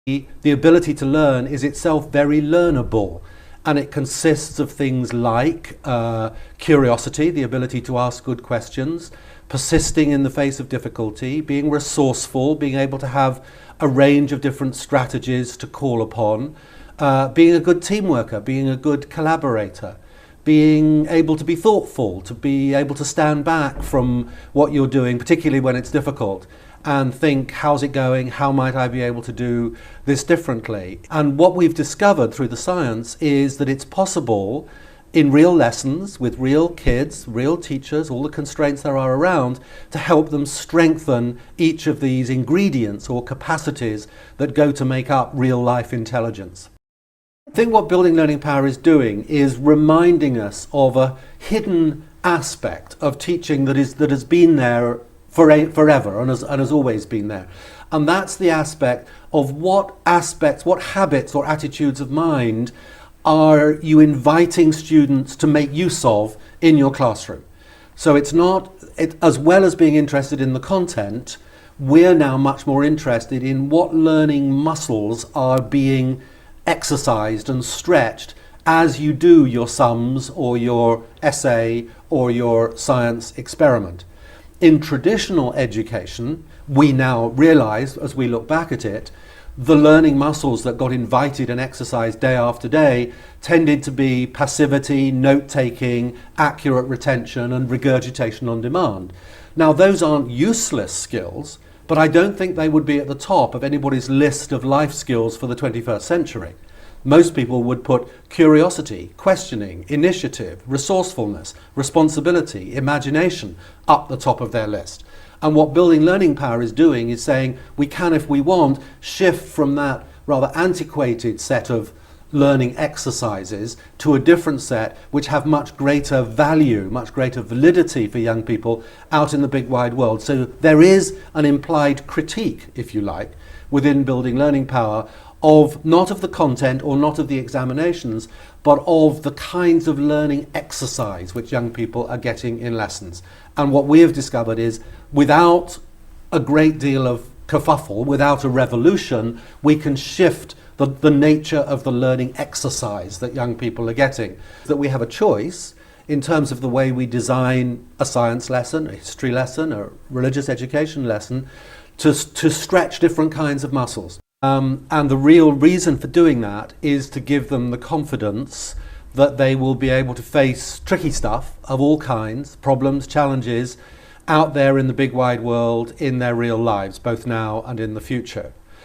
The ability to learn is itself very learnable, and it consists of things like curiosity, the ability to ask good questions, persisting in the face of difficulty, being resourceful, being able to have a range of different strategies to call upon, being a good team worker, being a good collaborator, being able to be thoughtful, to be able to stand back from what you're doing, particularly when it's difficult, and think, how's it going? How might I be able to do this differently? And what we've discovered through the science is that it's possible in real lessons with real kids, real teachers, all the constraints there are around, to help them strengthen each of these ingredients or capacities that go to make up real life intelligence. I think what Building Learning Power is doing is reminding us of a hidden aspect of teaching that has been there forever and has always been there. And that's the aspect of what habits or attitudes of mind are you inviting students to make use of in your classroom. So it's not, as well as being interested in the content, we're now much more interested in what learning muscles are being exercised and stretched as you do your sums or your essay or your science experiment. In traditional education, we now realize, as we look back at it, the learning muscles that got invited and exercised day after day tended to be passivity, note-taking, accurate retention, and regurgitation on demand. Now, those aren't useless skills, but I don't think they would be at the top of anybody's list of life skills for the 21st century. Most people would put curiosity, questioning, initiative, resourcefulness, responsibility, imagination up the top of their list. And what Building Learning Power is doing is saying we can, if we want, shift from that rather antiquated set of learning exercises to a different set which have much greater value, much greater validity for young people out in the big wide world. So there is an implied critique, if you like, within Building Learning Power of not of the content or not of the examinations, but of the kinds of learning exercise which young people are getting in lessons. And what we have discovered is without a great deal of kerfuffle, without a revolution, we can shift the nature of the learning exercise that young people are getting. That we have a choice in terms of the way we design a science lesson, a history lesson, a religious education lesson, to stretch different kinds of muscles. And the real reason for doing that is to give them the confidence that they will be able to face tricky stuff of all kinds, problems, challenges, out there in the big wide world in their real lives, both now and in the future.